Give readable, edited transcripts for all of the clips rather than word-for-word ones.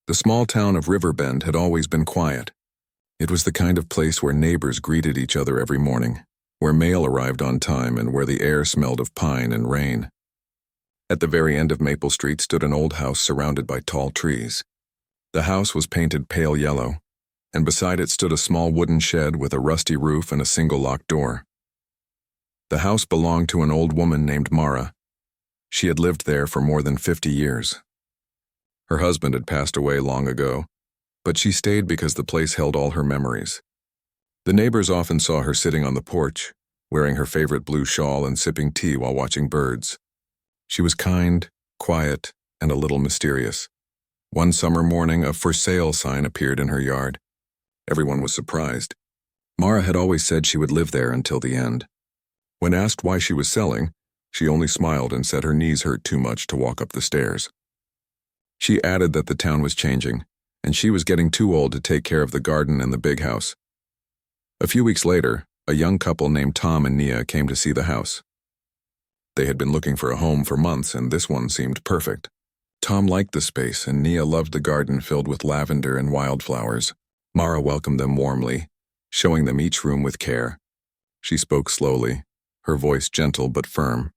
The small town of Riverbend had always been quiet. It was the kind of place where neighbors greeted each other every morning, where mail arrived on time, and where the air smelled of pine and rain. At the very end of Maple Street stood an old house surrounded by tall trees. The house was painted pale yellow, and beside it stood a small wooden shed with a rusty roof and a single locked door. The house belonged to an old woman named Mara. She had lived there for more than 50 years. Her husband had passed away long ago, but she stayed because the place held all her memories. The neighbors often saw her sitting on the porch, wearing her favorite blue shawl and sipping tea while watching birds. She was kind, quiet, and a little mysterious. One summer morning, a for sale sign appeared in her yard. Everyone was surprised. Mara had always said she would live there until the end. When asked why she was selling, she only smiled and said her knees hurt too much to walk up the stairs. She added that the town was changing, and she was getting too old to take care of the garden and the big house. A few weeks later, a young couple named Tom and Nia came to see the house. They had been looking for a home for months, and this one seemed perfect. Tom liked the space, and Nia loved the garden filled with lavender and wildflowers. Mara welcomed them warmly, showing them each room with care. She spoke slowly, her voice gentle but firm.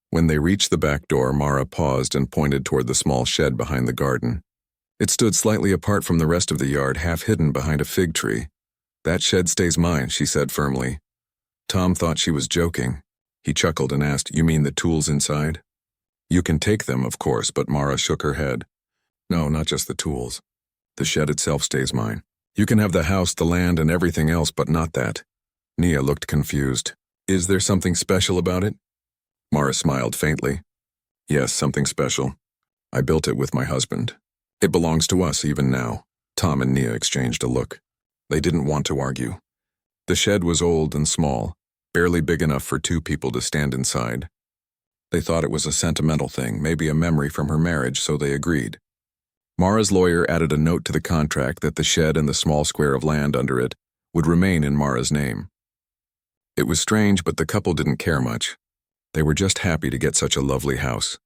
When they reached the back door, Mara paused and pointed toward the small shed behind the garden. It stood slightly apart from the rest of the yard, half hidden behind a fig tree. "That shed stays mine," she said firmly. Tom thought she was joking. He chuckled and asked, "You mean the tools inside?" "You can take them, of course," but Mara shook her head. "No, not just the tools. The shed itself stays mine. You can have the house, the land, and everything else, but not that." Nia looked confused. "Is there something special about it?" Mara smiled faintly. "Yes, something special. I built it with my husband. It belongs to us even now." Tom and Nia exchanged a look. They didn't want to argue. The shed was old and small, barely big enough for two people to stand inside. They thought it was a sentimental thing, maybe a memory from her marriage, so they agreed. Mara's lawyer added a note to the contract that the shed and the small square of land under it would remain in Mara's name. It was strange, but the couple didn't care much. They were just happy to get such a lovely house.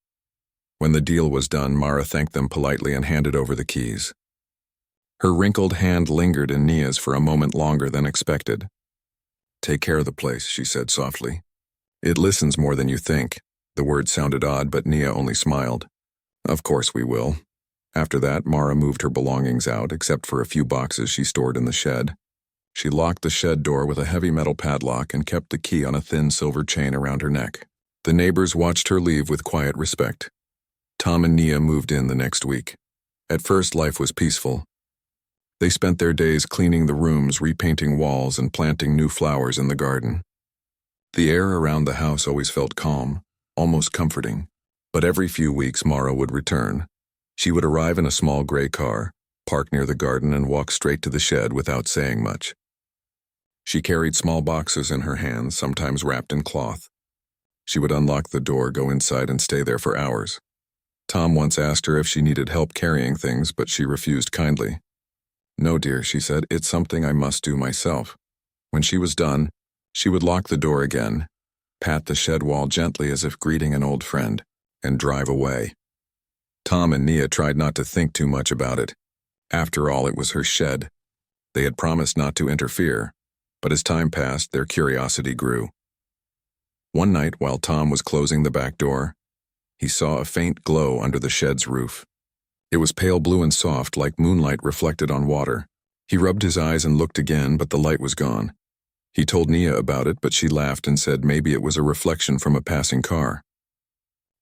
When the deal was done, Mara thanked them politely and handed over the keys. Her wrinkled hand lingered in Nia's for a moment longer than expected. "Take care of the place," she said softly. "It listens more than you think." The word sounded odd, but Nia only smiled. "Of course we will." After that, Mara moved her belongings out, except for a few boxes she stored in the shed. She locked the shed door with a heavy metal padlock and kept the key on a thin silver chain around her neck. The neighbors watched her leave with quiet respect. Tom and Nia moved in the next week. At first, life was peaceful. They spent their days cleaning the rooms, repainting walls, and planting new flowers in the garden. The air around the house always felt calm, almost comforting. But every few weeks, Mara would return. She would arrive in a small gray car, park near the garden, and walk straight to the shed without saying much. She carried small boxes in her hands, sometimes wrapped in cloth. She would unlock the door, go inside, and stay there for hours. Tom once asked her if she needed help carrying things, but she refused kindly. "No, dear," she said, "it's something I must do myself." When she was done, she would lock the door again, pat the shed wall gently as if greeting an old friend, and drive away. Tom and Nia tried not to think too much about it. After all, it was her shed. They had promised not to interfere, but as time passed, their curiosity grew. One night, while Tom was closing the back door, he saw a faint glow under the shed's roof. It was pale blue and soft, like moonlight reflected on water. He rubbed his eyes and looked again, but the light was gone. He told Nia about it, but she laughed and said maybe it was a reflection from a passing car.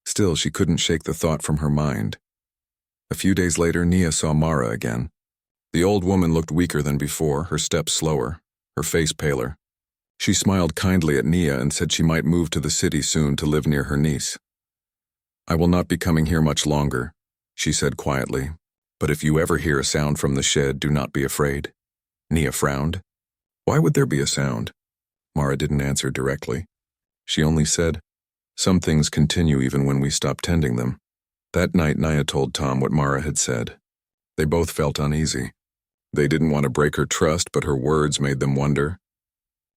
Still, she couldn't shake the thought from her mind. A few days later, Nia saw Mara again. The old woman looked weaker than before, her steps slower, her face paler. She smiled kindly at Nia and said she might move to the city soon to live near her niece. "I will not be coming here much longer," she said quietly, "but if you ever hear a sound from the shed, do not be afraid." Nia frowned. "Why would there be a sound?" Mara didn't answer directly. She only said, "Some things continue even when we stop tending them." That night, Nia told Tom what Mara had said. They both felt uneasy. They didn't want to break her trust, but her words made them wonder.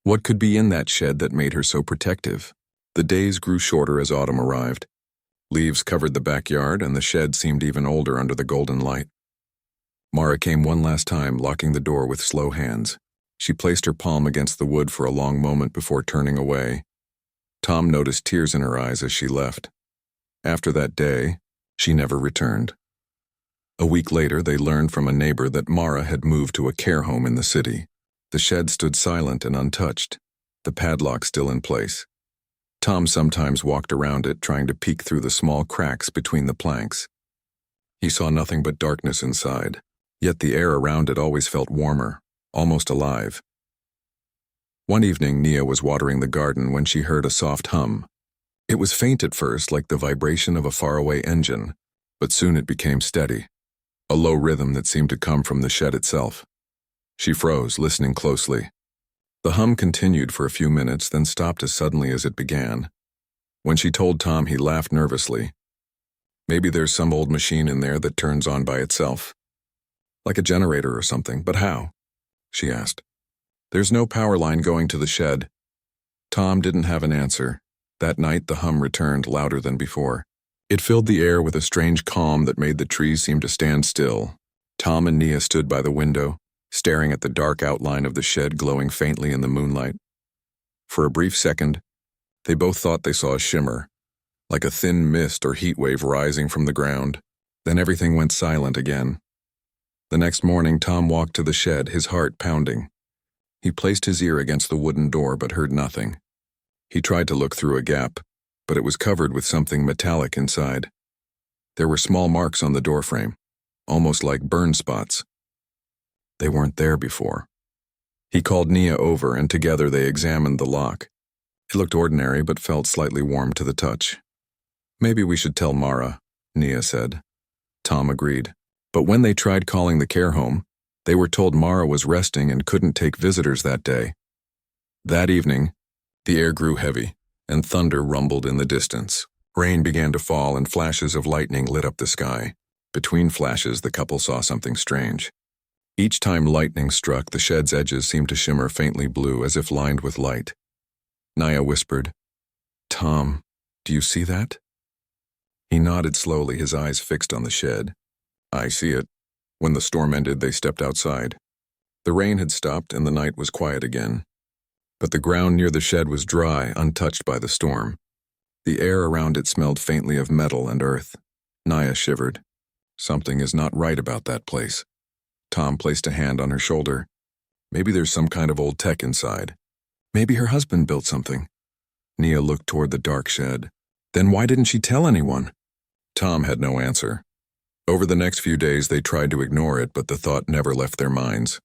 What could be in that shed that made her so protective? The days grew shorter as autumn arrived. Leaves covered the backyard, and the shed seemed even older under the golden light. Mara came one last time, locking the door with slow hands. She placed her palm against the wood for a long moment before turning away. Tom noticed tears in her eyes as she left. After that day, she never returned. A week later, they learned from a neighbor that Mara had moved to a care home in the city. The shed stood silent and untouched, the padlock still in place. Tom sometimes walked around it, trying to peek through the small cracks between the planks. He saw nothing but darkness inside, yet the air around it always felt warmer, almost alive. One evening, Nia was watering the garden when she heard a soft hum. It was faint at first, like the vibration of a faraway engine, but soon it became steady, a low rhythm that seemed to come from the shed itself. She froze, listening closely. The hum continued for a few minutes, then stopped as suddenly as it began. When she told Tom, he laughed nervously. Maybe there's some old machine in there that turns on by itself. Like a generator or something, but how? She asked. There's no power line going to the shed. Tom didn't have an answer. That night, the hum returned, louder than before. It filled the air with a strange calm that made the trees seem to stand still. Tom and Nia stood by the window, staring at the dark outline of the shed glowing faintly in the moonlight. For a brief second, they both thought they saw a shimmer, like a thin mist or heat wave rising from the ground. Then everything went silent again. The next morning, Tom walked to the shed, his heart pounding. He placed his ear against the wooden door but heard nothing. He tried to look through a gap, but it was covered with something metallic inside. There were small marks on the doorframe, almost like burn spots. They weren't there before. He called Nia over, and together they examined the lock. It looked ordinary but felt slightly warm to the touch. Maybe we should tell Mara, Nia said. Tom agreed. But when they tried calling the care home, they were told Mara was resting and couldn't take visitors that day. That evening, the air grew heavy, and thunder rumbled in the distance. Rain began to fall, and flashes of lightning lit up the sky. Between flashes, the couple saw something strange. Each time lightning struck, the shed's edges seemed to shimmer faintly blue, as if lined with light. Nia whispered, "Tom, do you see that?" He nodded slowly, his eyes fixed on the shed. "I see it." When the storm ended, they stepped outside. The rain had stopped, and the night was quiet again. But the ground near the shed was dry, untouched by the storm. The air around it smelled faintly of metal and earth. Nia shivered. Something is not right about that place. Tom placed a hand on her shoulder. Maybe there's some kind of old tech inside. Maybe her husband built something. Nia looked toward the dark shed. Then why didn't she tell anyone? Tom had no answer. Over the next few days, they tried to ignore it, but the thought never left their minds.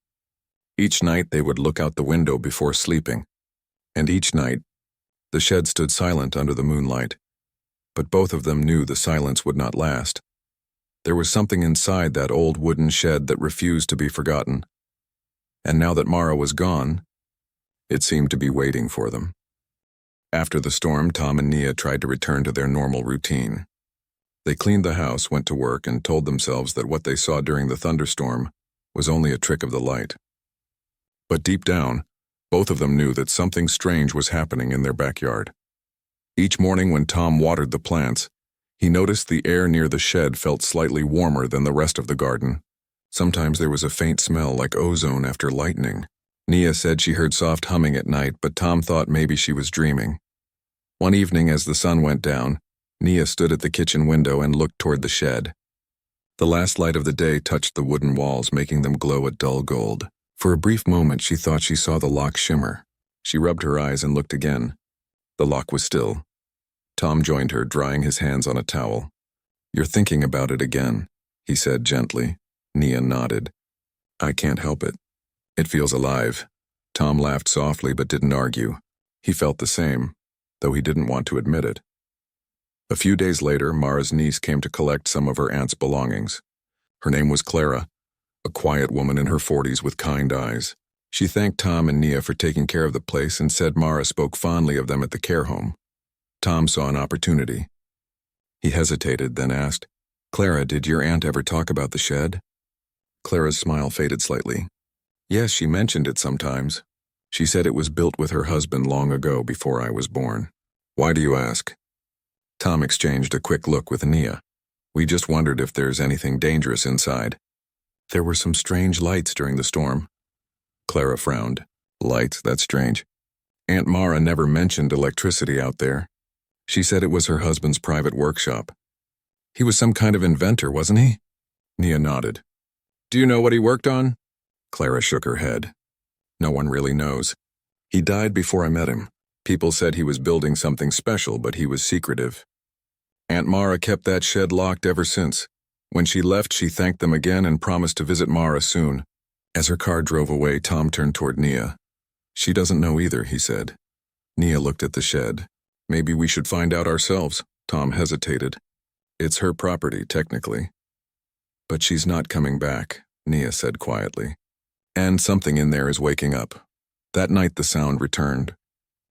Each night, they would look out the window before sleeping. And each night, the shed stood silent under the moonlight. But both of them knew the silence would not last. There was something inside that old wooden shed that refused to be forgotten. And now that Mara was gone, it seemed to be waiting for them. After the storm, Tom and Nia tried to return to their normal routine. They cleaned the house, went to work, and told themselves that what they saw during the thunderstorm was only a trick of the light. But deep down, both of them knew that something strange was happening in their backyard. Each morning when Tom watered the plants, he noticed the air near the shed felt slightly warmer than the rest of the garden. Sometimes there was a faint smell like ozone after lightning. Nia said she heard soft humming at night, but Tom thought maybe she was dreaming. One evening as the sun went down, Nia stood at the kitchen window and looked toward the shed. The last light of the day touched the wooden walls, making them glow a dull gold. For a brief moment, she thought she saw the lock shimmer. She rubbed her eyes and looked again. The lock was still. Tom joined her, drying his hands on a towel. "You're thinking about it again," he said gently. Nia nodded. "I can't help it. It feels alive." Tom laughed softly but didn't argue. He felt the same, though he didn't want to admit it. A few days later, Mara's niece came to collect some of her aunt's belongings. Her name was Clara, a quiet woman in her 40s with kind eyes. She thanked Tom and Nia for taking care of the place and said Mara spoke fondly of them at the care home. Tom saw an opportunity. He hesitated, then asked, "Clara, did your aunt ever talk about the shed?" Clara's smile faded slightly. "Yes, she mentioned it sometimes. She said it was built with her husband long ago before I was born." "Why do you ask?" Tom exchanged a quick look with Nia. We just wondered if there's anything dangerous inside. There were some strange lights during the storm. Clara frowned. Lights, that's strange. Aunt Mara never mentioned electricity out there. She said it was her husband's private workshop. He was some kind of inventor, wasn't he? Nia nodded. Do you know what he worked on? Clara shook her head. No one really knows. He died before I met him. People said he was building something special, but he was secretive. Aunt Mara kept that shed locked ever since. When she left, she thanked them again and promised to visit Mara soon. As her car drove away, Tom turned toward Nia. She doesn't know either, he said. Nia looked at the shed. Maybe we should find out ourselves. Tom hesitated. It's her property, technically. But she's not coming back, Nia said quietly. And something in there is waking up. That night the sound returned.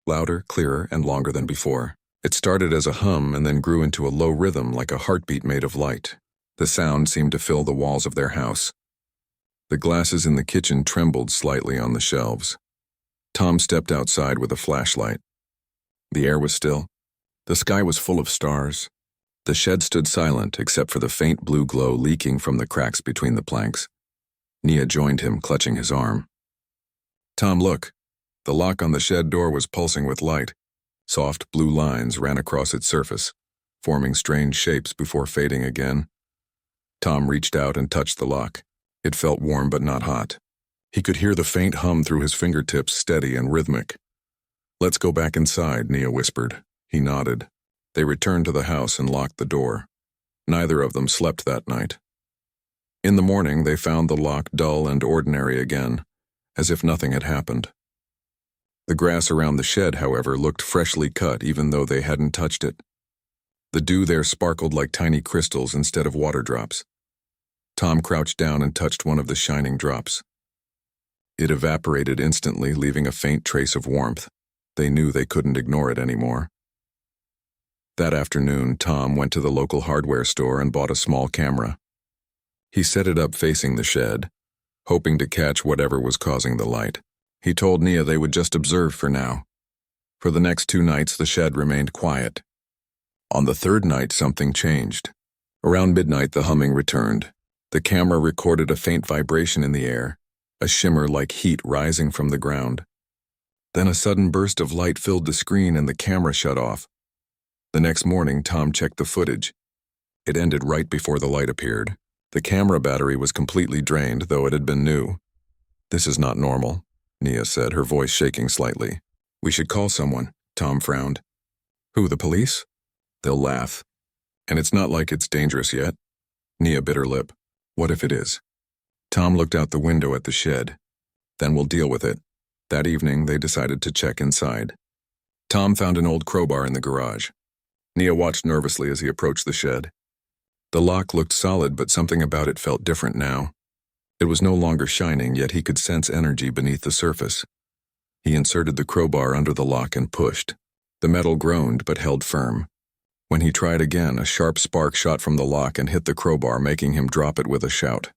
Louder, clearer, and longer than before. It started as a hum and then grew into a low rhythm like a heartbeat made of light. The sound seemed to fill the walls of their house. The glasses in the kitchen trembled slightly on the shelves. Tom stepped outside with a flashlight. The air was still. The sky was full of stars. The shed stood silent except for the faint blue glow leaking from the cracks between the planks. Nia joined him, clutching his arm. Tom, look. The lock on the shed door was pulsing with light. Soft blue lines ran across its surface, forming strange shapes before fading again. Tom reached out and touched the lock. It felt warm but not hot. He could hear the faint hum through his fingertips, steady and rhythmic. Let's go back inside, Nia whispered. He nodded. They returned to the house and locked the door. Neither of them slept that night. In the morning, they found the lock dull and ordinary again, as if nothing had happened. The grass around the shed, however, looked freshly cut even though they hadn't touched it. The dew there sparkled like tiny crystals instead of water drops. Tom crouched down and touched one of the shining drops. It evaporated instantly, leaving a faint trace of warmth. They knew they couldn't ignore it anymore. That afternoon, Tom went to the local hardware store and bought a small camera. He set it up facing the shed, hoping to catch whatever was causing the light. He told Nia they would just observe for now. For the next 2 nights, the shed remained quiet. On the 3rd night, something changed. Around midnight, the humming returned. The camera recorded a faint vibration in the air, a shimmer like heat rising from the ground. Then a sudden burst of light filled the screen and the camera shut off. The next morning, Tom checked the footage. It ended right before the light appeared. The camera battery was completely drained, though it had been new. This is not normal, Nia said, her voice shaking slightly. We should call someone, Tom frowned. Who, the police? They'll laugh. And it's not like it's dangerous yet. Nia bit her lip. What if it is? Tom looked out the window at the shed. Then we'll deal with it. That evening, they decided to check inside. Tom found an old crowbar in the garage. Nia watched nervously as he approached the shed. The lock looked solid, but something about it felt different now. It was no longer shining, yet he could sense energy beneath the surface. He inserted the crowbar under the lock and pushed. The metal groaned, but held firm. When he tried again, a sharp spark shot from the lock and hit the crowbar, making him drop it with a shout.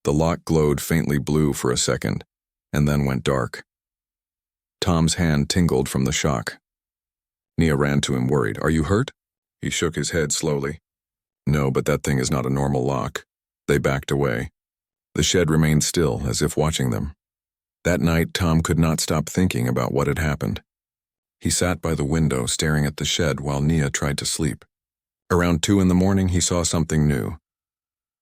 The lock glowed faintly blue for a second, and then went dark. Tom's hand tingled from the shock. Nia ran to him, worried. Are you hurt? He shook his head slowly. No, but that thing is not a normal lock. They backed away. The shed remained still, as if watching them. That night, Tom could not stop thinking about what had happened. He sat by the window, staring at the shed while Nia tried to sleep. Around 2 in the morning, he saw something new.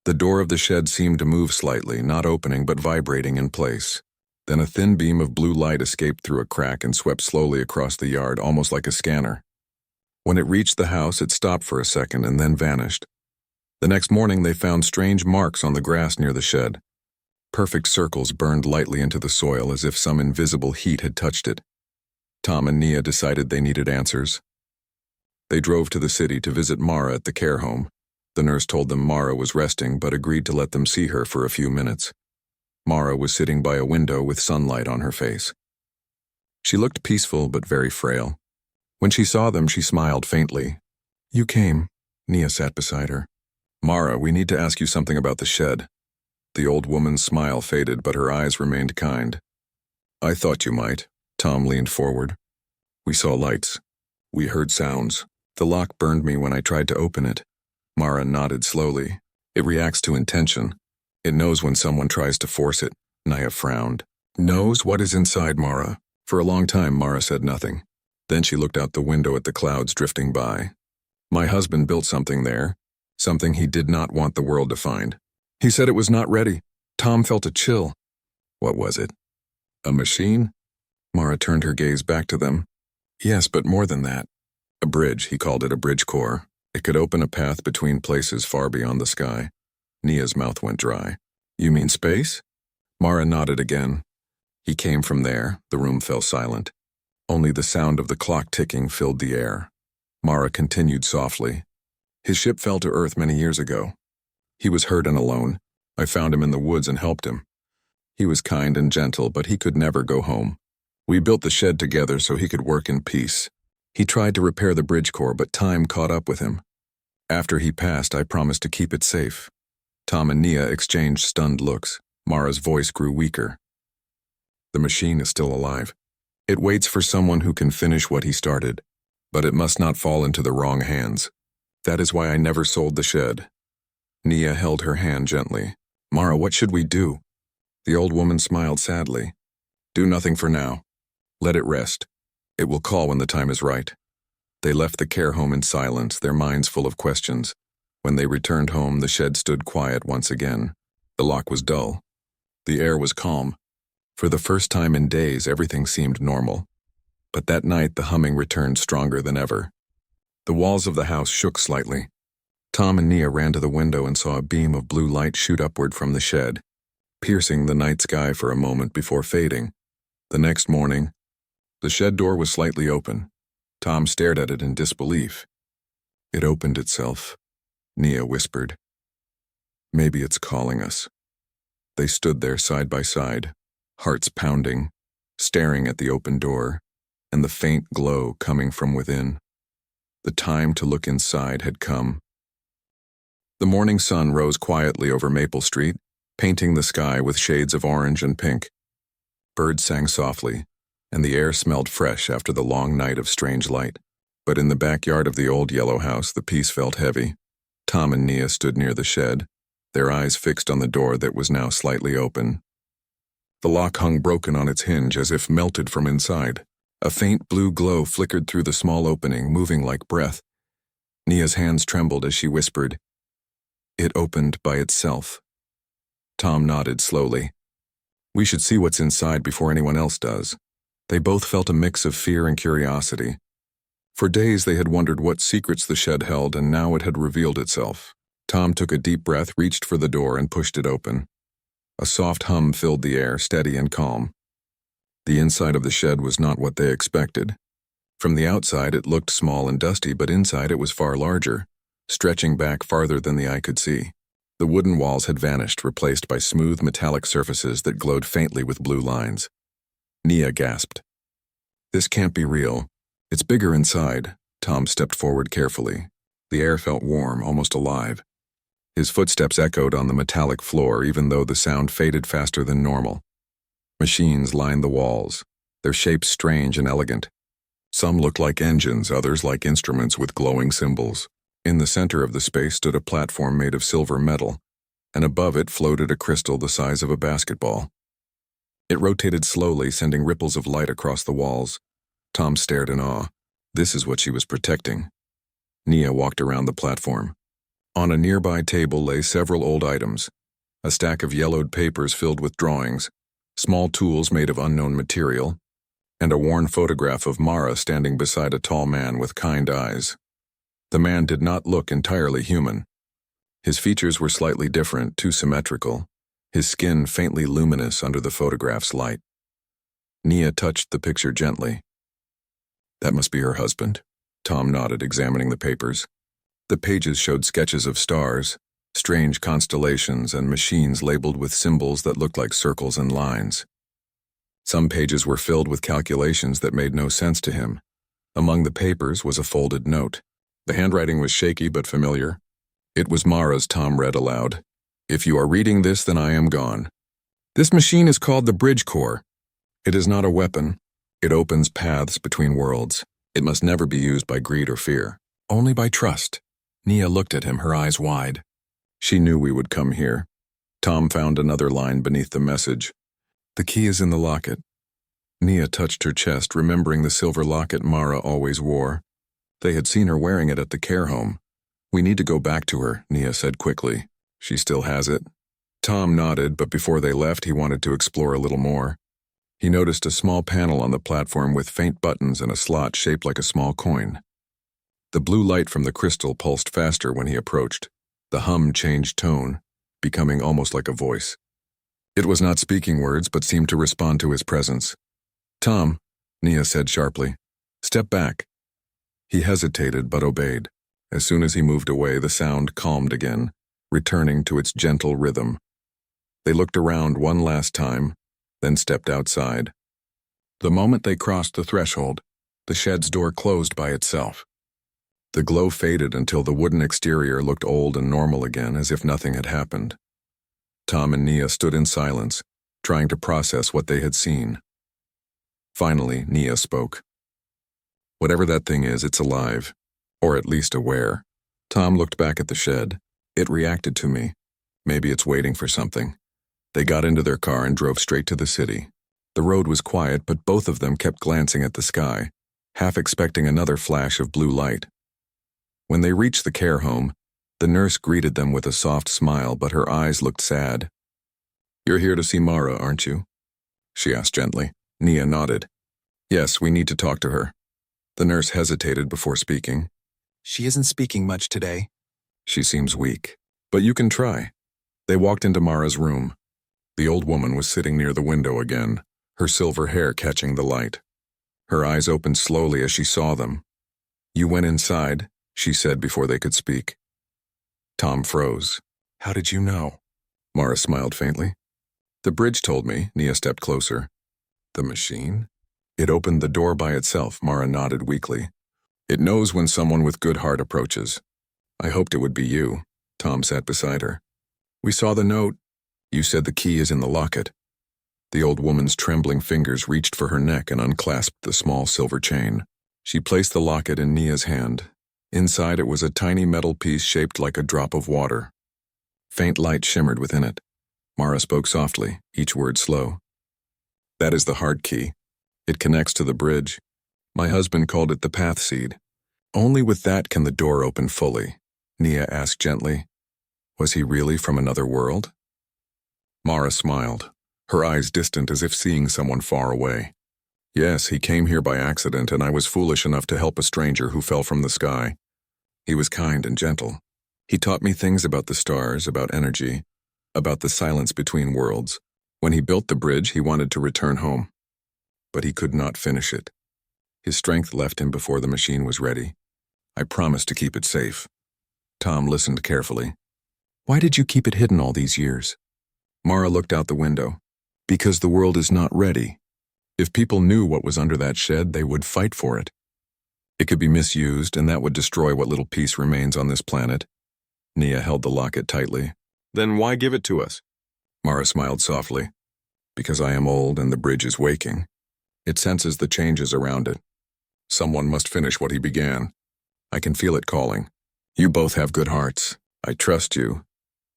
The door of the shed seemed to move slightly, not opening but vibrating in place. Then a thin beam of blue light escaped through a crack and swept slowly across the yard, almost like a scanner. When it reached the house, it stopped for a second and then vanished. The next morning, they found strange marks on the grass near the shed. Perfect circles burned lightly into the soil as if some invisible heat had touched it. Tom and Nia decided they needed answers. They drove to the city to visit Mara at the care home. The nurse told them Mara was resting but agreed to let them see her for a few minutes. Mara was sitting by a window with sunlight on her face. She looked peaceful but very frail. When she saw them, she smiled faintly. You came. Nia sat beside her. Mara, we need to ask you something about the shed. The old woman's smile faded, but her eyes remained kind. I thought you might. Tom leaned forward. We saw lights. We heard sounds. The lock burned me when I tried to open it. Mara nodded slowly. It reacts to intention. It knows when someone tries to force it. Nia frowned. Knows what is inside, Mara. For a long time, Mara said nothing. Then she looked out the window at the clouds drifting by. My husband built something there, something he did not want the world to find. He said it was not ready. Tom felt a chill. What was it? A machine? Mara turned her gaze back to them. Yes, but more than that. A bridge, he called it a bridge core. It could open a path between places far beyond the sky. Nia's mouth went dry. You mean space? Mara nodded again. He came from there. The room fell silent. Only the sound of the clock ticking filled the air. Mara continued softly. His ship fell to Earth many years ago. He was hurt and alone. I found him in the woods and helped him. He was kind and gentle, but he could never go home. We built the shed together so he could work in peace. He tried to repair the bridge core, but time caught up with him. After he passed, I promised to keep it safe. Tom and Nia exchanged stunned looks. Mara's voice grew weaker. The machine is still alive. It waits for someone who can finish what he started, but it must not fall into the wrong hands. That is why I never sold the shed. Nia held her hand gently. Mara, what should we do? The old woman smiled sadly. Do nothing for now. Let it rest. It will call when the time is right. They left the care home in silence, their minds full of questions. When they returned home, the shed stood quiet once again. The lock was dull. The air was calm. For the first time in days, everything seemed normal. But that night, the humming returned stronger than ever. The walls of the house shook slightly. Tom and Nia ran to the window and saw a beam of blue light shoot upward from the shed, piercing the night sky for a moment before fading. The next morning, the shed door was slightly open. Tom stared at it in disbelief. It opened itself. Nia whispered. Maybe it's calling us. They stood there side by side, hearts pounding, staring at the open door, and the faint glow coming from within. The time to look inside had come. The morning sun rose quietly over Maple Street, painting the sky with shades of orange and pink. Birds sang softly, and the air smelled fresh after the long night of strange light. But in the backyard of the old yellow house, the peace felt heavy. Tom and Nia stood near the shed, their eyes fixed on the door that was now slightly open. The lock hung broken on its hinge as if melted from inside. A faint blue glow flickered through the small opening, moving like breath. Nia's hands trembled as she whispered, It opened by itself. Tom nodded slowly. We should see what's inside before anyone else does. They both felt a mix of fear and curiosity. For days they had wondered what secrets the shed held, and now it had revealed itself. Tom took a deep breath, reached for the door, and pushed it open. A soft hum filled the air, steady and calm. The inside of the shed was not what they expected. From the outside it looked small and dusty, but inside it was far larger, stretching back farther than the eye could see. The wooden walls had vanished, replaced by smooth metallic surfaces that glowed faintly with blue lines. Nia gasped. This can't be real. It's bigger inside. Tom stepped forward carefully. The air felt warm, almost alive. His footsteps echoed on the metallic floor, even though the sound faded faster than normal. Machines lined the walls, their shapes strange and elegant. Some looked like engines, others like instruments with glowing symbols. In the center of the space stood a platform made of silver metal, and above it floated a crystal the size of a basketball. It rotated slowly, sending ripples of light across the walls. Tom stared in awe. This is what she was protecting. Nia walked around the platform. On a nearby table lay several old items, a stack of yellowed papers filled with drawings, small tools made of unknown material, and a worn photograph of Mara standing beside a tall man with kind eyes. The man did not look entirely human. His features were slightly different, too symmetrical, his skin faintly luminous under the photograph's light. Nia touched the picture gently. That must be her husband. Tom nodded, examining the papers. The pages showed sketches of stars, strange constellations, and machines labeled with symbols that looked like circles and lines. Some pages were filled with calculations that made no sense to him. Among the papers was a folded note. The handwriting was shaky but familiar. It was Mara's. Tom read aloud. If you are reading this, then I am gone. This machine is called the bridge core. It is not a weapon. It opens paths between worlds. It must never be used by greed or fear. Only by trust. Nia looked at him, her eyes wide. She knew we would come here. Tom found another line beneath the message. The key is in the locket. Nia touched her chest, remembering the silver locket Mara always wore. They had seen her wearing it at the care home. We need to go back to her, Nia said quickly. She still has it. Tom nodded, but before they left, he wanted to explore a little more. He noticed a small panel on the platform with faint buttons and a slot shaped like a small coin. The blue light from the crystal pulsed faster when he approached. The hum changed tone, becoming almost like a voice. It was not speaking words, but seemed to respond to his presence. Tom, Nia said sharply, step back. He hesitated, but obeyed. As soon as he moved away, the sound calmed again, returning to its gentle rhythm. They looked around one last time, then stepped outside. The moment they crossed the threshold, the shed's door closed by itself. The glow faded until the wooden exterior looked old and normal again, as if nothing had happened. Tom and Nia stood in silence, trying to process what they had seen. Finally, Nia spoke. Whatever that thing is, it's alive, or at least aware. Tom looked back at the shed. It reacted to me. Maybe it's waiting for something. They got into their car and drove straight to the city. The road was quiet, but both of them kept glancing at the sky, half expecting another flash of blue light. When they reached the care home, the nurse greeted them with a soft smile, but her eyes looked sad. You're here to see Mara, aren't you? She asked gently. Nia nodded. Yes, we need to talk to her. The nurse hesitated before speaking. She isn't speaking much today. She seems weak, but you can try. They walked into Mara's room. The old woman was sitting near the window again, her silver hair catching the light. Her eyes opened slowly as she saw them. You went inside, she said before they could speak. Tom froze. How did you know? Mara smiled faintly. The bridge told me. Nia stepped closer. The machine? It opened the door by itself, Mara nodded weakly. It knows when someone with good heart approaches. I hoped it would be you. Tom sat beside her. We saw the note. You said the key is in the locket. The old woman's trembling fingers reached for her neck and unclasped the small silver chain. She placed the locket in Nia's hand. Inside it was a tiny metal piece shaped like a drop of water. Faint light shimmered within it. Mara spoke softly, each word slow. That is the heart key. It connects to the bridge. My husband called it the path seed. Only with that can the door open fully, Nia asked gently. Was he really from another world? Mara smiled, her eyes distant as if seeing someone far away. Yes, he came here by accident, and I was foolish enough to help a stranger who fell from the sky. He was kind and gentle. He taught me things about the stars, about energy, about the silence between worlds. When he built the bridge, he wanted to return home. But he could not finish it. His strength left him before the machine was ready. I promised to keep it safe. Tom listened carefully. Why did you keep it hidden all these years? Mara looked out the window. Because the world is not ready. If people knew what was under that shed, they would fight for it. It could be misused, and that would destroy what little peace remains on this planet. Nia held the locket tightly. Then why give it to us? Mara smiled softly. Because I am old and the bridge is waking. It senses the changes around it. Someone must finish what he began. I can feel it calling. You both have good hearts. I trust you.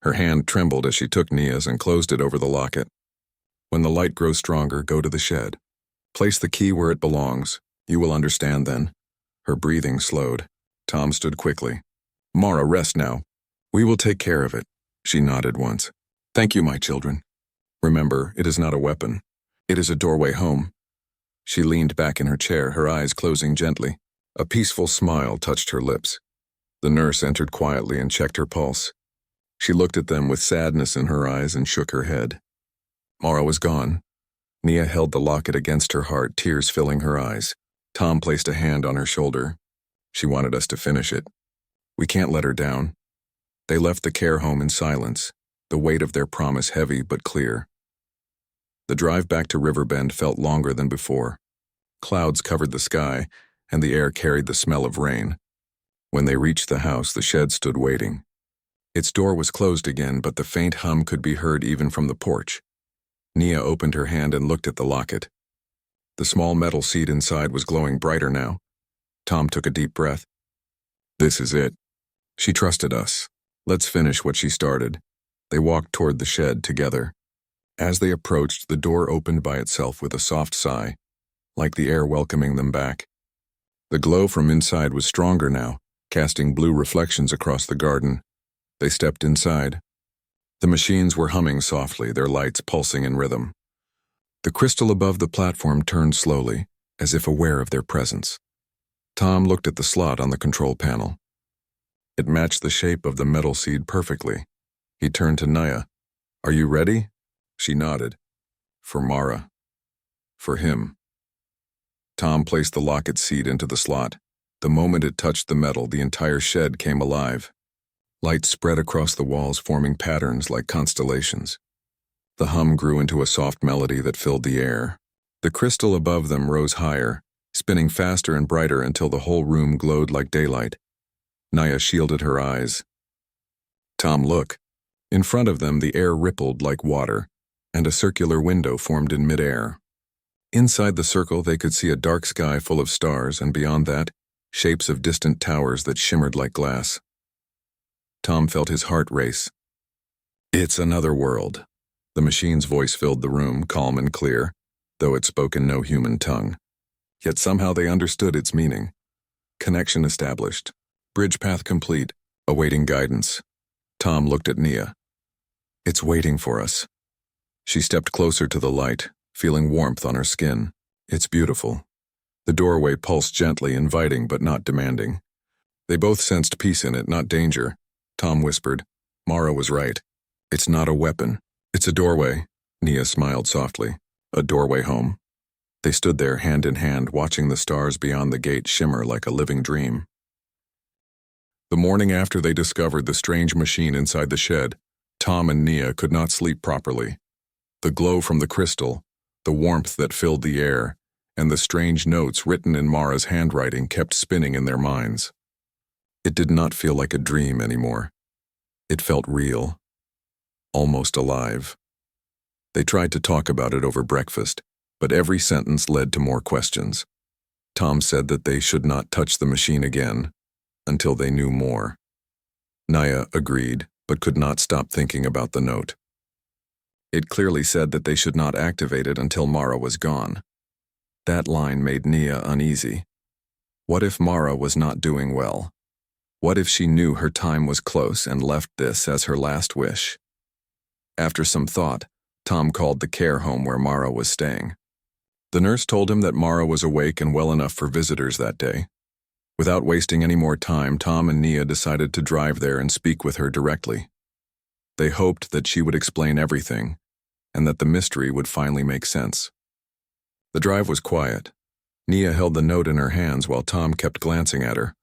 Her hand trembled as she took Nia's and closed it over the locket. When the light grows stronger, go to the shed. Place the key where it belongs. You will understand then. Her breathing slowed. Tom stood quickly. Mara, rest now. We will take care of it. She nodded once. Thank you, my children. Remember, it is not a weapon. It is a doorway home. She leaned back in her chair, her eyes closing gently. A peaceful smile touched her lips. The nurse entered quietly and checked her pulse. She looked at them with sadness in her eyes and shook her head. Mara was gone. Nia held the locket against her heart, tears filling her eyes. Tom placed a hand on her shoulder. She wanted us to finish it. We can't let her down. They left the care home in silence, the weight of their promise heavy but clear. The drive back to Riverbend felt longer than before. Clouds covered the sky, and the air carried the smell of rain. When they reached the house, the shed stood waiting. Its door was closed again, but the faint hum could be heard even from the porch. Nia opened her hand and looked at the locket. The small metal seed inside was glowing brighter now. Tom took a deep breath. This is it. She trusted us. Let's finish what she started. They walked toward the shed together. As they approached, the door opened by itself with a soft sigh, like the air welcoming them back. The glow from inside was stronger now, casting blue reflections across the garden. They stepped inside. The machines were humming softly, their lights pulsing in rhythm. The crystal above the platform turned slowly, as if aware of their presence. Tom looked at the slot on the control panel. It matched the shape of the metal seed perfectly. He turned to Naya. "Are you ready?" She nodded. "For Mara. For him." Tom placed the locket seed into the slot. The moment it touched the metal, the entire shed came alive. Light spread across the walls, forming patterns like constellations. The hum grew into a soft melody that filled the air. The crystal above them rose higher, spinning faster and brighter until the whole room glowed like daylight. Naya shielded her eyes. "Tom, look." In front of them, the air rippled like water, and a circular window formed in midair. Inside the circle, they could see a dark sky full of stars, and beyond that, shapes of distant towers that shimmered like glass. Tom felt his heart race. "It's another world." The machine's voice filled the room, calm and clear, though it spoke in no human tongue. Yet somehow they understood its meaning. Connection established. Bridge path complete, awaiting guidance. Tom looked at Nia. "It's waiting for us." She stepped closer to the light, feeling warmth on her skin. "It's beautiful." The doorway pulsed gently, inviting but not demanding. They both sensed peace in it, not danger. Tom whispered, "Mara was right. It's not a weapon. It's a doorway." Nia smiled softly. "A doorway home." They stood there, hand in hand, watching the stars beyond the gate shimmer like a living dream. The morning after they discovered the strange machine inside the shed, Tom and Nia could not sleep properly. The glow from the crystal, the warmth that filled the air, and the strange notes written in Mara's handwriting kept spinning in their minds. It did not feel like a dream anymore. It felt real, almost alive. They tried to talk about it over breakfast, but every sentence led to more questions. Tom said that they should not touch the machine again until they knew more. Naya agreed, but could not stop thinking about the note. It clearly said that they should not activate it until Mara was gone. That line made Nia uneasy. What if Mara was not doing well? What if she knew her time was close and left this as her last wish? After some thought, Tom called the care home where Mara was staying. The nurse told him that Mara was awake and well enough for visitors that day. Without wasting any more time, Tom and Nia decided to drive there and speak with her directly. They hoped that she would explain everything, and that the mystery would finally make sense. The drive was quiet. Nia held the note in her hands while Tom kept glancing at her,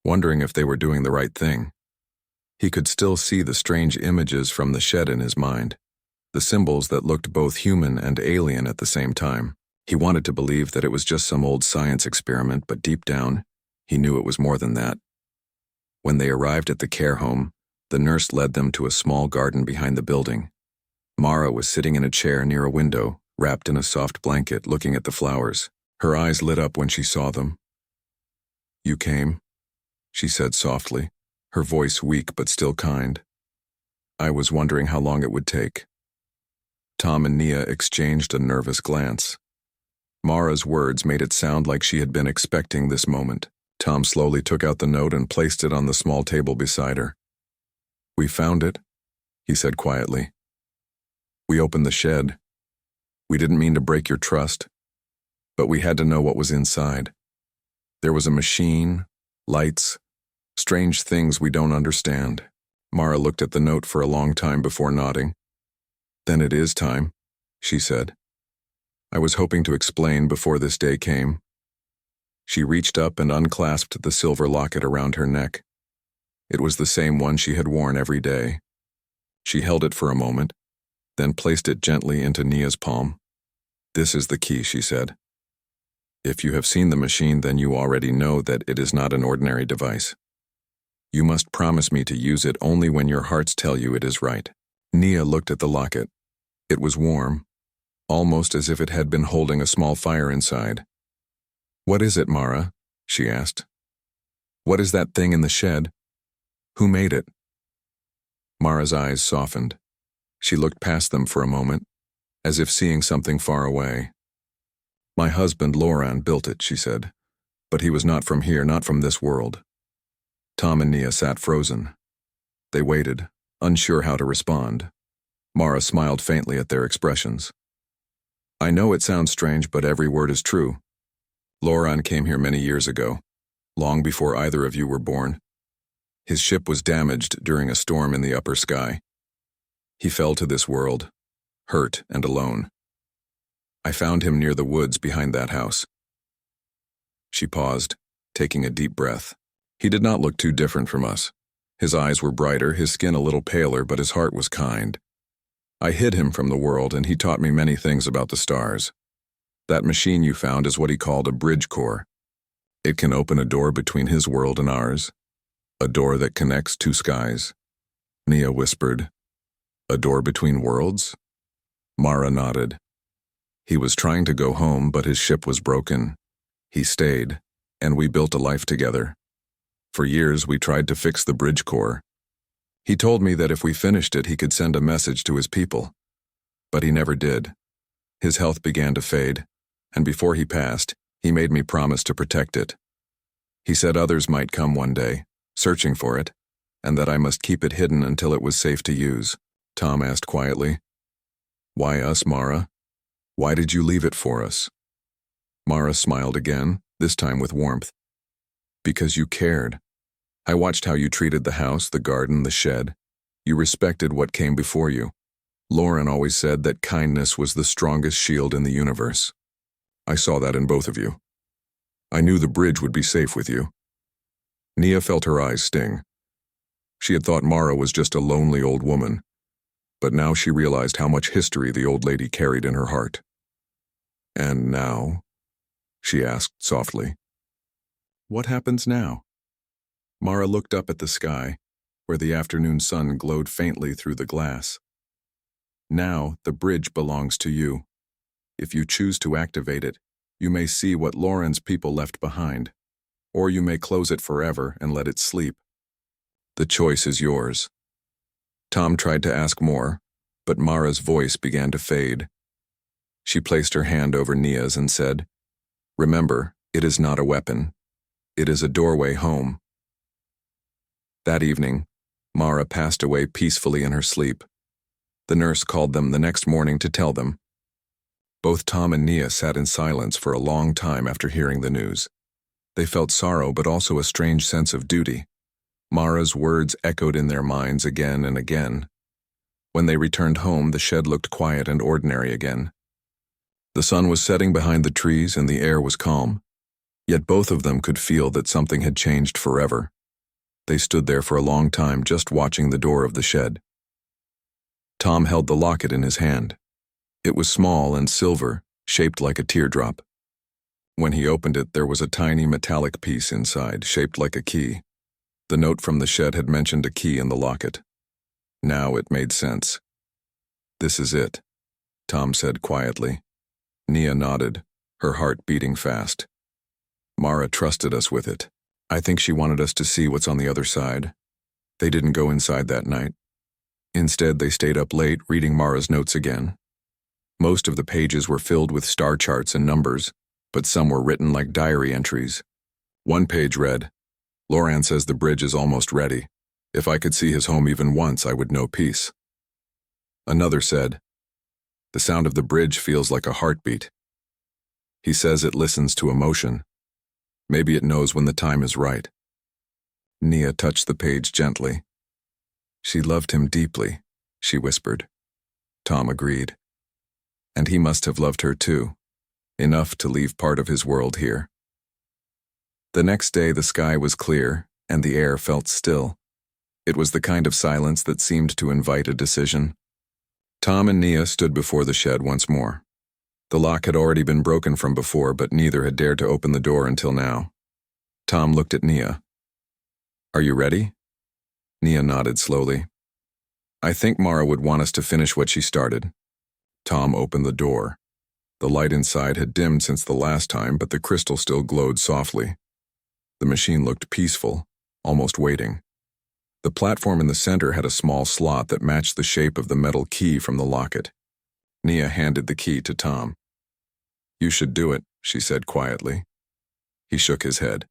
wondering if they were doing the right thing. He could still see the strange images from the shed in his mind, the symbols that looked both human and alien at the same time. He wanted to believe that it was just some old science experiment, but deep down, he knew it was more than that. When they arrived at the care home, the nurse led them to a small garden behind the building. Mara was sitting in a chair near a window, wrapped in a soft blanket, looking at the flowers. Her eyes lit up when she saw them. "You came?" she said softly, her voice weak but still kind. "I was wondering how long it would take." Tom and Nia exchanged a nervous glance. Mara's words made it sound like she had been expecting this moment. Tom slowly took out the note and placed it on the small table beside her. "We found it," he said quietly. "We opened the shed. We didn't mean to break your trust, but we had to know what was inside. There was a machine, lights, strange things we don't understand." Mara looked at the note for a long time before nodding. "Then it is time," she said. "I was hoping to explain before this day came." She reached up and unclasped the silver locket around her neck. It was the same one she had worn every day. She held it for a moment, then placed it gently into Nia's palm. "This is the key," she said. "If you have seen the machine, then you already know that it is not an ordinary device. You must promise me to use it only when your hearts tell you it is right." Nia looked at the locket. It was warm, almost as if it had been holding a small fire inside. "What is it, Mara?" she asked. What is that thing in the shed? Who made it? Mara's eyes softened. She looked past them for a moment, as if seeing something far away. My husband, Loran, built it, she said. But he was not from here, not from this world. Tom and Nia sat frozen. They waited, unsure how to respond. Mara smiled faintly at their expressions. I know it sounds strange, but every word is true. Loran came here many years ago, long before either of you were born. His ship was damaged during a storm in the upper sky. He fell to this world, hurt and alone. I found him near the woods behind that house. She paused, taking a deep breath. He did not look too different from us. His eyes were brighter, his skin a little paler, but his heart was kind. I hid him from the world, and he taught me many things about the stars. That machine you found is what he called a bridge core. It can open a door between his world and ours, a door that connects two skies. Nia whispered, A door between worlds? Mara nodded. He was trying to go home, but his ship was broken. He stayed, and we built a life together. For years, we tried to fix the bridge core. He told me that if we finished it, he could send a message to his people. But he never did. His health began to fade, and before he passed, he made me promise to protect it. He said others might come one day, searching for it, and that I must keep it hidden until it was safe to use. Tom asked quietly, Why us, Mara? Why did you leave it for us? Mara smiled again, this time with warmth. Because you cared. I watched how you treated the house, the garden, the shed. You respected what came before you. Loran always said that kindness was the strongest shield in the universe. I saw that in both of you. I knew the bridge would be safe with you. Nia felt her eyes sting. She had thought Mara was just a lonely old woman, but now she realized how much history the old lady carried in her heart. And now? She asked softly. What happens now? Mara looked up at the sky, where the afternoon sun glowed faintly through the glass. Now, the bridge belongs to you. If you choose to activate it, you may see what Loran's people left behind, or you may close it forever and let it sleep. The choice is yours. Tom tried to ask more, but Mara's voice began to fade. She placed her hand over Nia's and said, Remember, it is not a weapon. It is a doorway home. That evening, Mara passed away peacefully in her sleep. The nurse called them the next morning to tell them. Both Tom and Nia sat in silence for a long time after hearing the news. They felt sorrow but also a strange sense of duty. Mara's words echoed in their minds again and again. When they returned home, the shed looked quiet and ordinary again. The sun was setting behind the trees and the air was calm. Yet both of them could feel that something had changed forever. They stood there for a long time just watching the door of the shed. Tom held the locket in his hand. It was small and silver, shaped like a teardrop. When he opened it, there was a tiny metallic piece inside, shaped like a key. The note from the shed had mentioned a key in the locket. Now it made sense. This is it, Tom said quietly. Nia nodded, her heart beating fast. Mara trusted us with it. I think she wanted us to see what's on the other side. They didn't go inside that night. Instead, they stayed up late reading Mara's notes again. Most of the pages were filled with star charts and numbers, but some were written like diary entries. One page read, Loran says the bridge is almost ready. If I could see his home even once, I would know peace. Another said, the sound of the bridge feels like a heartbeat. He says it listens to emotion. Maybe it knows when the time is right. Nia touched the page gently. She loved him deeply, she whispered. Tom agreed. And he must have loved her too, enough to leave part of his world here. The next day the sky was clear, and the air felt still. It was the kind of silence that seemed to invite a decision. Tom and Nia stood before the shed once more. The lock had already been broken from before, but neither had dared to open the door until now. Tom looked at Nia. Are you ready? Nia nodded slowly. I think Mara would want us to finish what she started. Tom opened the door. The light inside had dimmed since the last time, but the crystal still glowed softly. The machine looked peaceful, almost waiting. The platform in the center had a small slot that matched the shape of the metal key from the locket. Nia handed the key to Tom. "You should do it," she said quietly. He shook his head.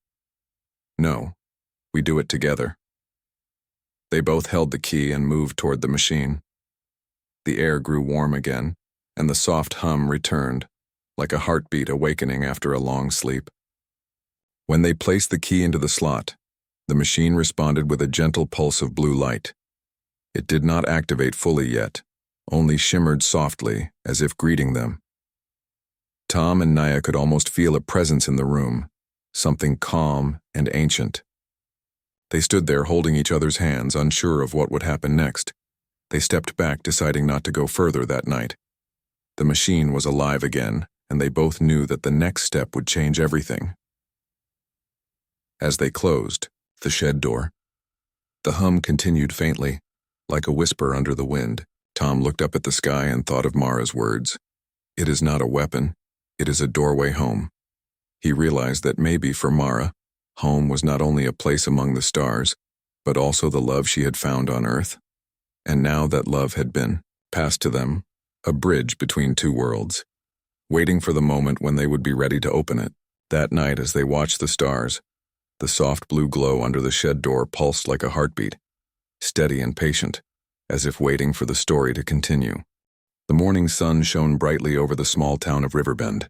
"No, we do it together." They both held the key and moved toward the machine. The air grew warm again, and the soft hum returned, like a heartbeat awakening after a long sleep. When they placed the key into the slot, the machine responded with a gentle pulse of blue light. It did not activate fully yet, only shimmered softly, as if greeting them. Tom and Nia could almost feel a presence in the room, something calm and ancient. They stood there holding each other's hands, unsure of what would happen next. They stepped back, deciding not to go further that night. The machine was alive again, and they both knew that the next step would change everything. As they closed the shed door, the hum continued faintly, like a whisper under the wind. Tom looked up at the sky and thought of Mara's words. "It is not a weapon, it is a doorway home." He realized that maybe for Mara, home was not only a place among the stars, but also the love she had found on Earth. And now that love had been passed to them, a bridge between two worlds, waiting for the moment when they would be ready to open it. That night, as they watched the stars, the soft blue glow under the shed door pulsed like a heartbeat, steady and patient, as if waiting for the story to continue. The morning sun shone brightly over the small town of Riverbend.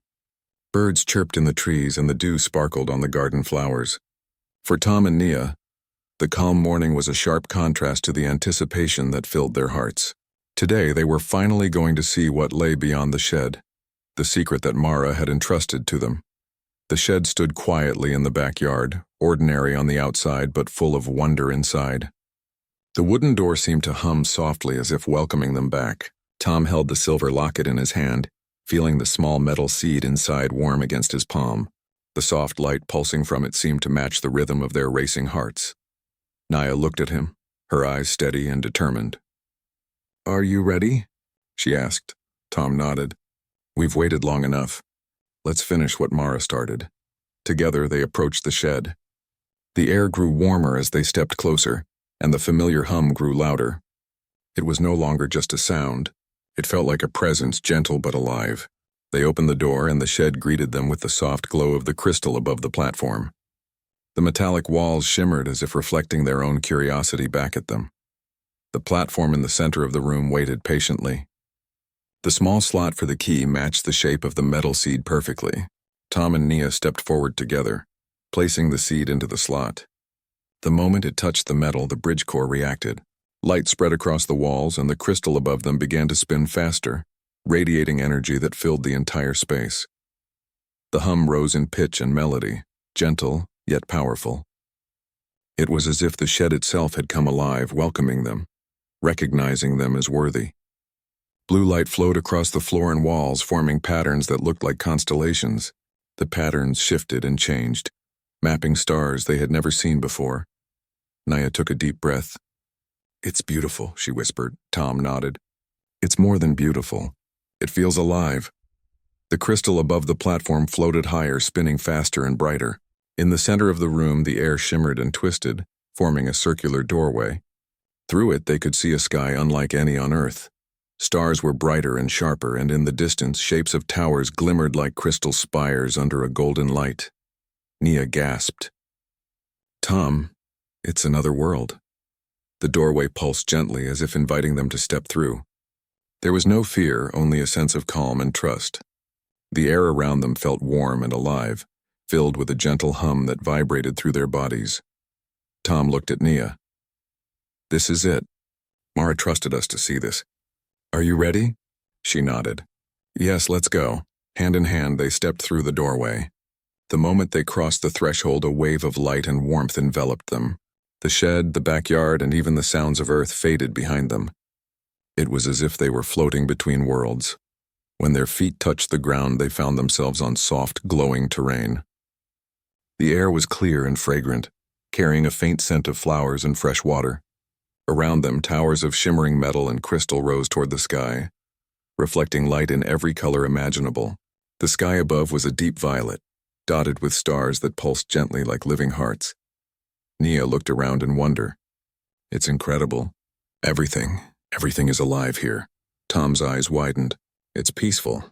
Birds chirped in the trees and the dew sparkled on the garden flowers. For Tom and Nia, the calm morning was a sharp contrast to the anticipation that filled their hearts. Today they were finally going to see what lay beyond the shed, the secret that Mara had entrusted to them. The shed stood quietly in the backyard, ordinary on the outside but full of wonder inside. The wooden door seemed to hum softly as if welcoming them back. Tom held the silver locket in his hand, feeling the small metal seed inside warm against his palm. The soft light pulsing from it seemed to match the rhythm of their racing hearts. Nia looked at him, her eyes steady and determined. "Are you ready?" she asked. Tom nodded. "We've waited long enough. Let's finish what Mara started." Together they approached the shed. The air grew warmer as they stepped closer, and the familiar hum grew louder. It was no longer just a sound. It felt like a presence, gentle but alive. They opened the door, and the shed greeted them with the soft glow of the crystal above the platform. The metallic walls shimmered as if reflecting their own curiosity back at them. The platform in the center of the room waited patiently. The small slot for the key matched the shape of the metal seed perfectly. Tom and Nia stepped forward together, placing the seed into the slot. The moment it touched the metal, the bridge core reacted. Light spread across the walls, and the crystal above them began to spin faster, radiating energy that filled the entire space. The hum rose in pitch and melody, gentle yet powerful. It was as if the shed itself had come alive, welcoming them, recognizing them as worthy. Blue light flowed across the floor and walls, forming patterns that looked like constellations. The patterns shifted and changed, mapping stars they had never seen before. Nia took a deep breath. "It's beautiful," she whispered. Tom nodded. "It's more than beautiful. It feels alive." The crystal above the platform floated higher, spinning faster and brighter. In the center of the room, the air shimmered and twisted, forming a circular doorway. Through it, they could see a sky unlike any on Earth. Stars were brighter and sharper, and in the distance, shapes of towers glimmered like crystal spires under a golden light. Nia gasped. "Tom, it's another world." The doorway pulsed gently, as if inviting them to step through. There was no fear, only a sense of calm and trust. The air around them felt warm and alive, filled with a gentle hum that vibrated through their bodies. Tom looked at Nia. "This is it. Mara trusted us to see this. Are you ready?" She nodded. "Yes, let's go." Hand in hand, they stepped through the doorway. The moment they crossed the threshold, a wave of light and warmth enveloped them. The shed, the backyard, and even the sounds of Earth faded behind them. It was as if they were floating between worlds. When their feet touched the ground, they found themselves on soft, glowing terrain. The air was clear and fragrant, carrying a faint scent of flowers and fresh water. Around them, towers of shimmering metal and crystal rose toward the sky, reflecting light in every color imaginable. The sky above was a deep violet, dotted with stars that pulsed gently like living hearts. Nia looked around in wonder. It's incredible. Everything is alive here. Tom's eyes widened. It's peaceful.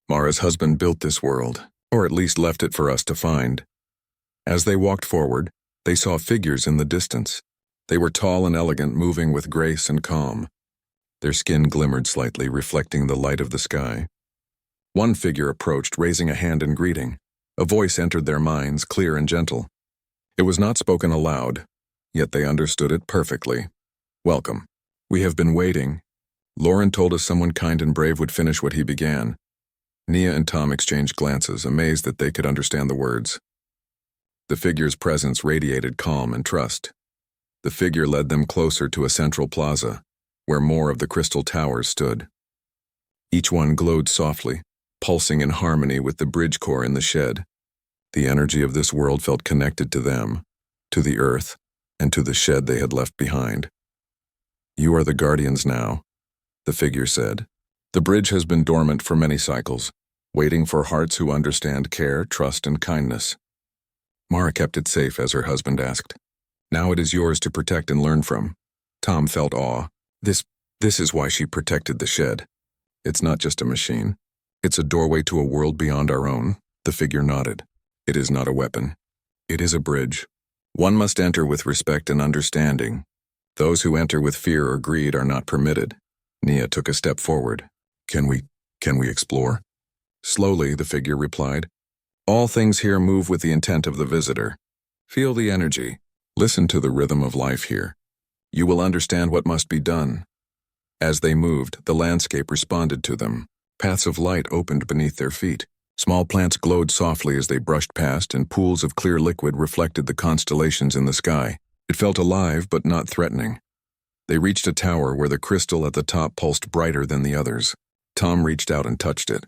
Mara's husband built this world, or at least left it for us to find. As they walked forward, they saw figures in the distance. They were tall and elegant, moving with grace and calm. Their skin glimmered slightly, reflecting the light of the sky. One figure approached, raising a hand in greeting. A voice entered their minds, clear and gentle. It was not spoken aloud, yet they understood it perfectly. Welcome. We have been waiting. Lauren told us someone kind and brave would finish what he began. Nia and Tom exchanged glances, amazed that they could understand the words. The figure's presence radiated calm and trust. The figure led them closer to a central plaza, where more of the crystal towers stood. Each one glowed softly, pulsing in harmony with the bridge core in the shed. The energy of this world felt connected to them, to the earth, and to the shed they had left behind. You are the guardians now, the figure said. The bridge has been dormant for many cycles, waiting for hearts who understand care, trust, and kindness. Mara kept it safe as her husband asked. Now it is yours to protect and learn from. Tom felt awe. This is why she protected the shed. It's not just a machine. It's a doorway to a world beyond our own. The figure nodded. It is not a weapon. It is a bridge. One must enter with respect and understanding. Those who enter with fear or greed are not permitted. Nia took a step forward. Can we explore? Slowly, the figure replied. All things here move with the intent of the visitor. Feel the energy. Listen to the rhythm of life here. You will understand what must be done. As they moved, the landscape responded to them. Paths of light opened beneath their feet. Small plants glowed softly as they brushed past, and pools of clear liquid reflected the constellations in the sky. It felt alive but not threatening. They reached a tower where the crystal at the top pulsed brighter than the others. Tom reached out and touched it.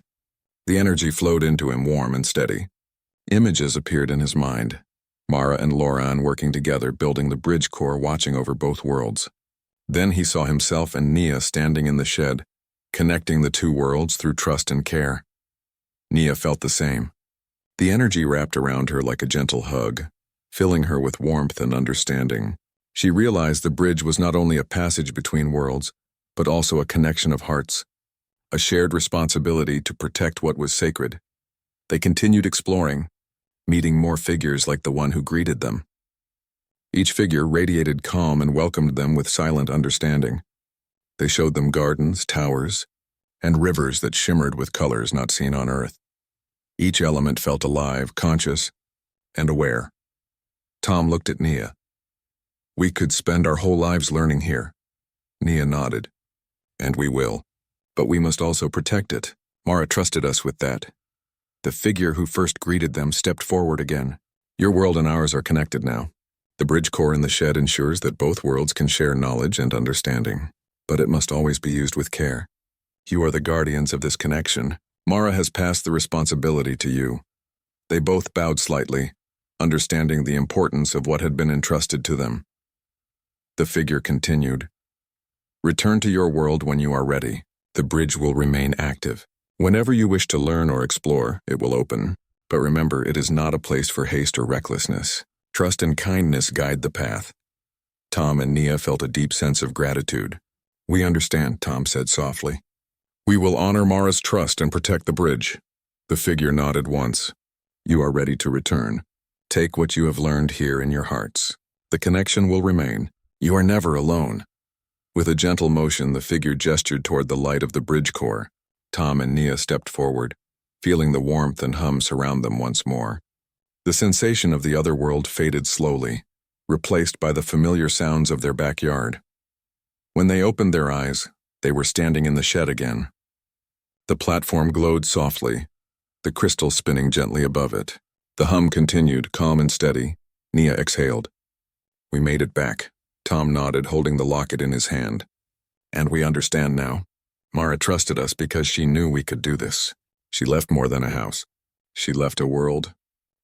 The energy flowed into him warm and steady. Images appeared in his mind. Mara and Lauren working together, building the bridge core, watching over both worlds. Then he saw himself and Nia standing in the shed, connecting the two worlds through trust and care. Nia felt the same. The energy wrapped around her like a gentle hug, filling her with warmth and understanding. She realized the bridge was not only a passage between worlds, but also a connection of hearts, a shared responsibility to protect what was sacred. They continued exploring, meeting more figures like the one who greeted them. Each figure radiated calm and welcomed them with silent understanding. They showed them gardens, towers, and rivers that shimmered with colors not seen on Earth. Each element felt alive, conscious, and aware. Tom looked at Nia. We could spend our whole lives learning here. Nia nodded. And we will. But we must also protect it. Mara trusted us with that. The figure who first greeted them stepped forward again. Your world and ours are connected now. The bridge core in the shed ensures that both worlds can share knowledge and understanding, but it must always be used with care. You are the guardians of this connection. Mara has passed the responsibility to you. They both bowed slightly, understanding the importance of what had been entrusted to them. The figure continued. Return to your world when you are ready. The bridge will remain active. Whenever you wish to learn or explore, it will open. But remember, it is not a place for haste or recklessness. Trust and kindness guide the path. Tom and Nia felt a deep sense of gratitude. We understand, Tom said softly. We will honor Mara's trust and protect the bridge. The figure nodded once. You are ready to return. Take what you have learned here in your hearts. The connection will remain. You are never alone. With a gentle motion, the figure gestured toward the light of the bridge core. Tom and Nia stepped forward, feeling the warmth and hum surround them once more. The sensation of the other world faded slowly, replaced by the familiar sounds of their backyard. When they opened their eyes, they were standing in the shed again. The platform glowed softly, the crystal spinning gently above it. The hum continued, calm and steady. Nia exhaled. We made it back. Tom nodded, holding the locket in his hand. And we understand now. Mara trusted us because she knew we could do this. She left more than a house. She left a world,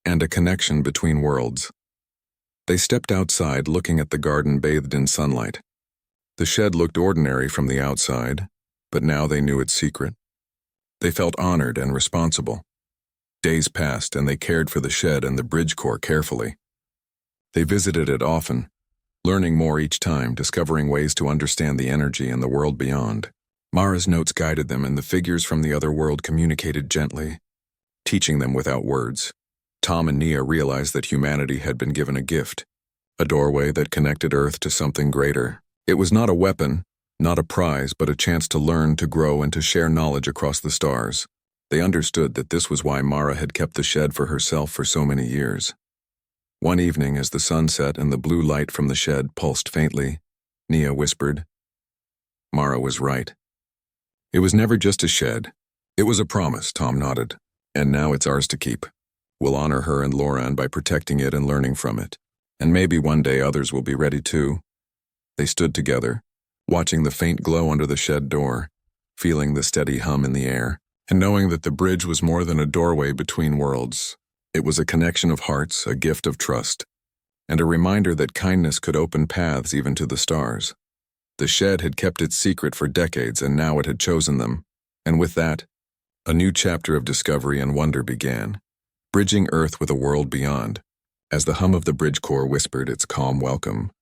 and a connection between worlds. They stepped outside, looking at the garden bathed in sunlight. The shed looked ordinary from the outside, but now they knew its secret. They felt honored and responsible. Days passed, and they cared for the shed and the bridge core carefully. They visited it often, learning more each time, discovering ways to understand the energy and the world beyond. Mara's notes guided them, and the figures from the other world communicated gently, teaching them without words. Tom and Nia realized that humanity had been given a gift, a doorway that connected Earth to something greater. It was not a weapon, not a prize, but a chance to learn, to grow, and to share knowledge across the stars. They understood that this was why Mara had kept the shed for herself for so many years. One evening, as the sun set and the blue light from the shed pulsed faintly, Nia whispered, "Mara was right. It was never just a shed. It was a promise," Tom nodded. "And now it's ours to keep. We'll honor her and Loran by protecting it and learning from it. And maybe one day others will be ready too." They stood together, watching the faint glow under the shed door, feeling the steady hum in the air, and knowing that the bridge was more than a doorway between worlds. It was a connection of hearts, a gift of trust, and a reminder that kindness could open paths even to the stars. The shed had kept its secret for decades, and now it had chosen them. And with that, a new chapter of discovery and wonder began, bridging Earth with a world beyond. As the hum of the bridge core whispered its calm welcome,